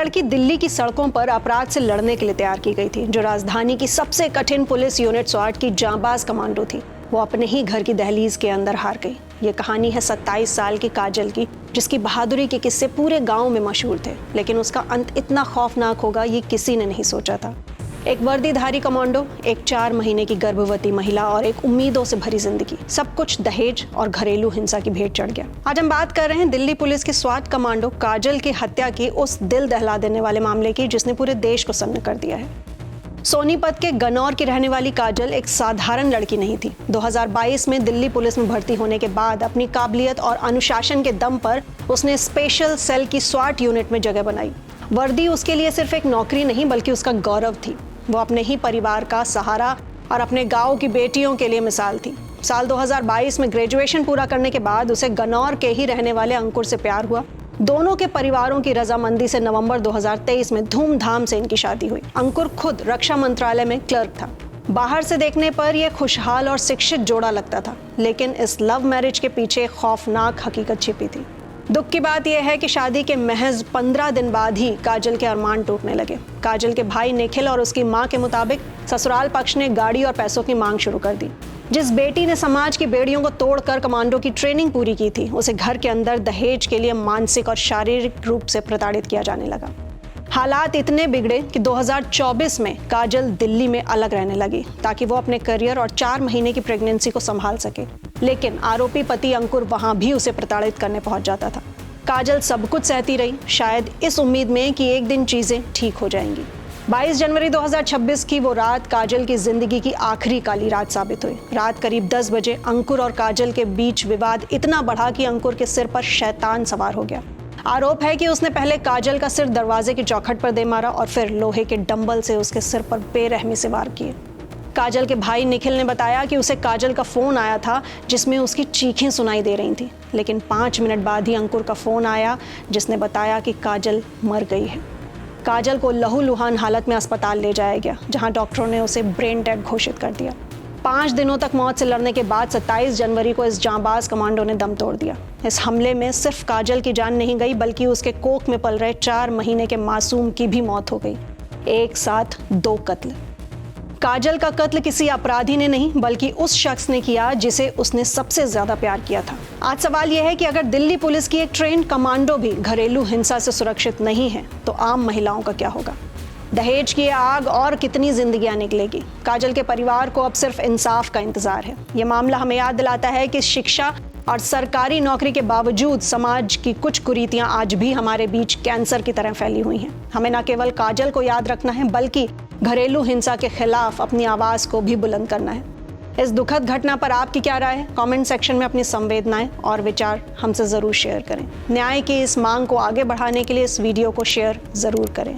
लड़की दिल्ली की सड़कों पर अपराध से लड़ने के लिए तैयार की गई थी, जो राजधानी की सबसे कठिन पुलिस यूनिट स्वाट की जांबाज कमांडो थी। वो अपने ही घर की दहलीज के अंदर हार गई। ये कहानी है 27 साल की काजल की, जिसकी बहादुरी के किस्से पूरे गांव में मशहूर थे, लेकिन उसका अंत इतना खौफनाक होगा ये किसी ने नहीं सोचा था। एक वर्दीधारी कमांडो, एक 4 महीने की गर्भवती महिला और एक उम्मीदों से भरी जिंदगी, सब कुछ दहेज और घरेलू हिंसा की भेंट चढ़ गया। आज हम बात कर रहे हैं दिल्ली पुलिस की स्वाट कमांडो काजल की हत्या की, उस दिल दहला देने वाले मामले की जिसने पूरे देश को सन्न कर दिया है। सोनीपत के गनौर की रहने वाली काजल एक साधारण लड़की नहीं थी। 2022 में दिल्ली पुलिस में भर्ती होने के बाद अपनी काबिलियत और अनुशासन के दम पर उसने स्पेशल सेल की स्वाट यूनिट में जगह बनाई। वर्दी उसके लिए सिर्फ एक नौकरी नहीं बल्कि उसका गौरव थी। वो अपने ही परिवार का सहारा और अपने गांव की बेटियों के लिए मिसाल थी। साल 2022 में ग्रेजुएशन पूरा करने के बाद उसे गनौर के ही रहने वाले अंकुर से प्यार हुआ। दोनों के परिवारों की रजामंदी से नवंबर 2023 में धूमधाम से इनकी शादी हुई। अंकुर खुद रक्षा मंत्रालय में क्लर्क था। बाहर से देखने पर यह खुशहाल और शिक्षित जोड़ा लगता था, लेकिन इस लव मैरिज के पीछे एक खौफनाक हकीकत छिपी थी। दुख की बात यह है कि शादी के महज 15 दिन बाद ही काजल के अरमान टूटने लगे। काजल के भाई निखिल और उसकी मां के मुताबिक ससुराल पक्ष ने गाड़ी और पैसों की मांग शुरू कर दी। जिस बेटी ने समाज की बेड़ियों को तोड़कर कमांडो की ट्रेनिंग पूरी की थी, उसे घर के अंदर दहेज के लिए मानसिक और शारीरिक रूप से प्रताड़ित किया जाने लगा। हालात इतने बिगड़े कि 2024 में काजल दिल्ली में अलग रहने लगी ताकि वो अपने करियर और 4 महीने की प्रेगनेंसी को संभाल सके, लेकिन आरोपी पति अंकुर वहां भी उसे प्रताड़ित करने पहुंच जाता था। काजल सब कुछ सहती रही, शायद इस उम्मीद में कि एक दिन चीजें ठीक हो जाएंगी। 22 जनवरी 2026 की वो रात काजल की जिंदगी की आखिरी काली रात साबित हुई। रात करीब 10 बजे अंकुर और काजल के बीच विवाद इतना बढ़ा कि अंकुर के सिर पर शैतान सवार हो गया। आरोप है कि उसने पहले काजल का सिर दरवाजे की चौखट पर दे मारा और फिर लोहे के डंबल से उसके सिर पर बेरहमी से वार किए। काजल के भाई निखिल ने बताया कि उसे काजल का फोन आया था जिसमें उसकी चीखें सुनाई दे रही थी, लेकिन 5 मिनट बाद ही अंकुर का फोन आया जिसने बताया कि काजल मर गई है। काजल को लहूलुहान हालत में अस्पताल ले जाया गया, जहां डॉक्टरों ने उसे ब्रेन डेड घोषित कर दिया। 5 दिनों तक मौत से लड़ने के बाद 27 जनवरी को इस जांबाज कमांडो ने दम तोड़ दिया। इस हमले में सिर्फ काजल की जान नहीं गई बल्कि उसके कोख में पल रहे 4 महीने के मासूम की भी मौत हो गई। एक साथ 2 कत्ल। काजल का कत्ल किसी अपराधी ने नहीं बल्कि उस शख्स ने किया जिसे उसने सबसे ज्यादा प्यार किया था। आज सवाल यह है कि अगर दिल्ली पुलिस की एक ट्रेन्ड कमांडो भी घरेलू हिंसा से सुरक्षित नहीं है तो आम महिलाओं का क्या होगा? दहेज की आग और कितनी जिंदगियां निकलेगी? काजल के परिवार को अब सिर्फ इंसाफ का इंतजार है। ये मामला हमें याद दिलाता है कि शिक्षा और सरकारी नौकरी के बावजूद समाज की कुछ कुरीतियां आज भी हमारे बीच कैंसर की तरह फैली हुई हैं। हमें न केवल काजल को याद रखना है बल्कि घरेलू हिंसा के खिलाफ अपनी आवाज को भी बुलंद करना है। इस दुखद घटना पर आपकी क्या राय है? कमेंट सेक्शन में अपनी संवेदनाएं और विचार हमसे जरूर शेयर करें। न्याय की इस मांग को आगे बढ़ाने के लिए इस वीडियो को शेयर जरूर करें।